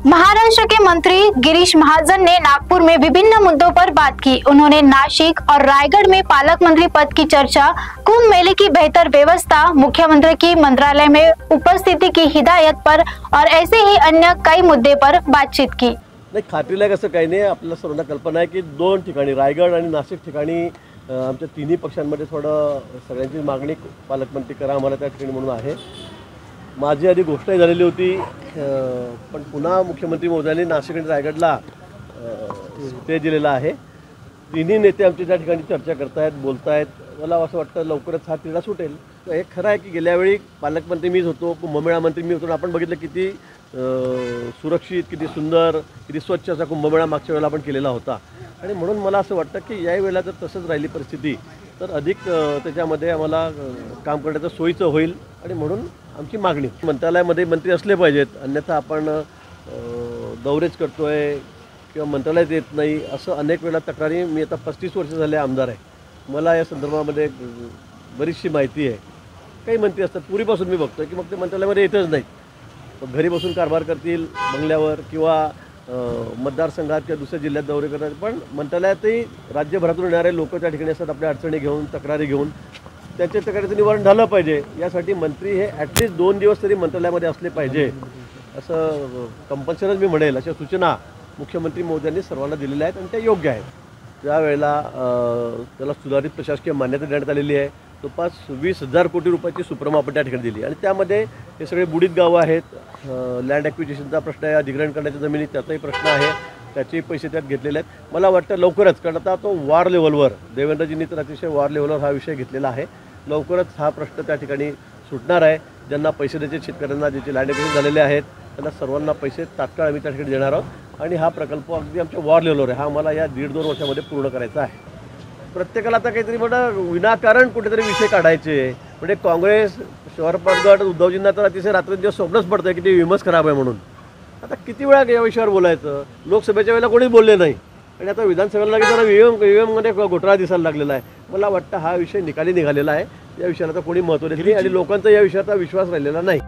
महाराष्ट्र के मंत्री गिरीश महाजन ने नागपुर में विभिन्न मुद्दों पर बात की। उन्होंने नासिक और रायगढ़ में पालक मंत्री पद की चर्चा, कुंभ मेले की बेहतर व्यवस्था, मुख्यमंत्री की मंत्रालय में उपस्थिति की हिदायत पर और ऐसे ही अन्य कई मुद्दे पर बातचीत की। नाही, खात्रीलायक असं काही नाही। आपल्याला सर्वांना कल्पना आहे की दोन ठिकाणी रायगड आणि नाशिक ठिकाणी आमच्या तिन्ही पक्षांमध्ये थोडं सगळ्यांची मागणी पालकमंत्री करा आम्हाला त्या ठिकाणी म्हणून आहे। माझी आधी घोषणा झालेली होती, पण पुन्हा मुख्यमंत्री महोदयांनी नाशिक आणि रायगडला ते दिलेलं आहे। तिन्ही नेते आमच्या त्या ठिकाणी चर्चा करतायत, बोलतायत। मला असं वाटतं लवकरच हा तिढा सुटेल। हे खरं आहे की गेल्या वेळी पालकमंत्री मीच होतो, कुंभमेळा मंत्री मी होतो। आपण बघितलं किती सुरक्षित, किती सुंदर, किती स्वच्छ असा कुंभमेळा मागच्या वेळेला आपण केलेला होता। आणि म्हणून मला असं वाटतं की या वेळेला जर तसंच राहिली परिस्थिती तर अधिक त्याच्यामध्ये आम्हाला काम करण्याचं सोयीचं होईल। आणि म्हणून आमची मागणी मंत्रालयामध्ये मंत्री असले पाहिजेत, अन्यथा आपण दौरेच करतोय किंवा मंत्रालयात येत नाही असं अनेक वेळा तक्रारी। मी आता 35 वर्ष झाले आमदार आहे, मला या संदर्भामध्ये बरीचशी माहिती आहे। काही मंत्री असतात पूर्वीपासून मी बघतोय की मग ते मंत्रालयामध्ये येतच नाहीत, घरी बसून कारभार करतील बंगल्यावर किंवा मतदारसंघात किंवा दुसऱ्या जिल्ह्यात दौरे करतात। पण मंत्रालयातही राज्यभरातून येणारे लोक त्या ठिकाणी असतात, आपल्या अडचणी घेऊन, तक्रारी घेऊन। त्यांच्या तक्रारीचं निवारण झालं पाहिजे यासाठी मंत्री हे ॲटलिस्ट 2 दिवस तरी मंत्रालयामध्ये असले पाहिजे असं कंपल्सरीच मी म्हणेल। अशा सूचना मुख्यमंत्री महोदयांनी सर्वांना दिलेल्या आहेत आणि त्या योग्य आहेत। त्यावेळेला त्याला सुधारित प्रशासकीय मान्यता देण्यात आलेली आहे। जवळपास 20,000 कोटी रुपयाची सुप्रमा आपण त्या ठिकाणी दिली आणि त्यामध्ये हे सगळे बुडीत गावं आहेत। लँड ॲक्विजिशनचा प्रश्न आहे, अधिग्रहण करण्याच्या जमिनी त्याचाही प्रश्न आहे, त्याचे पैसे त्यात घेतलेले आहेत। मला वाटतं लवकरच, कारण आता तो वॉर लेवलवर देवेंद्रजींनी तर अतिशय वॉर लेवलवर हा विषय घेतलेला आहे, लवकरच हा प्रश्न त्या ठिकाणी सुटणार आहे। ज्यांना पैसे द्यायचे शेतकऱ्यांना, ज्याचे लँड ॲक्विजिशन झालेले आहेत त्यांना सर्वांना पैसे तात्काळ आम्ही त्या ठिकाणी देणार आहोत। आणि हा प्रकल्प अगदी आमच्या वॉर लेवलवर आहे, हा आम्हाला या 1.5-2 वर्षामध्ये पूर्ण करायचा आहे। प्रत्येकाला आता काहीतरी मोठं विनाकारण कुठेतरी विषय काढायचे, म्हणजे काँग्रेस, शरद पवार, उद्धवजींना तर अतिशय रात्रंदिवस स्वप्नच पडतं की ते विमस खराब आहे म्हणून। आता किती वेळा या विषयावर बोलायचं? लोकसभेच्या वेळेला कोणीच बोलले नाही आणि आता विधानसभेला लगेच जरा ईव्हीएममध्ये घोटाळा दिसायला लागलेला आहे। मला वाटतं हा विषय निकाली निघालेला आहे, या विषयाला तर कोणी महत्त्व देत नाही आणि लोकांचा या विषयाचा विश्वास राहिलेला नाही।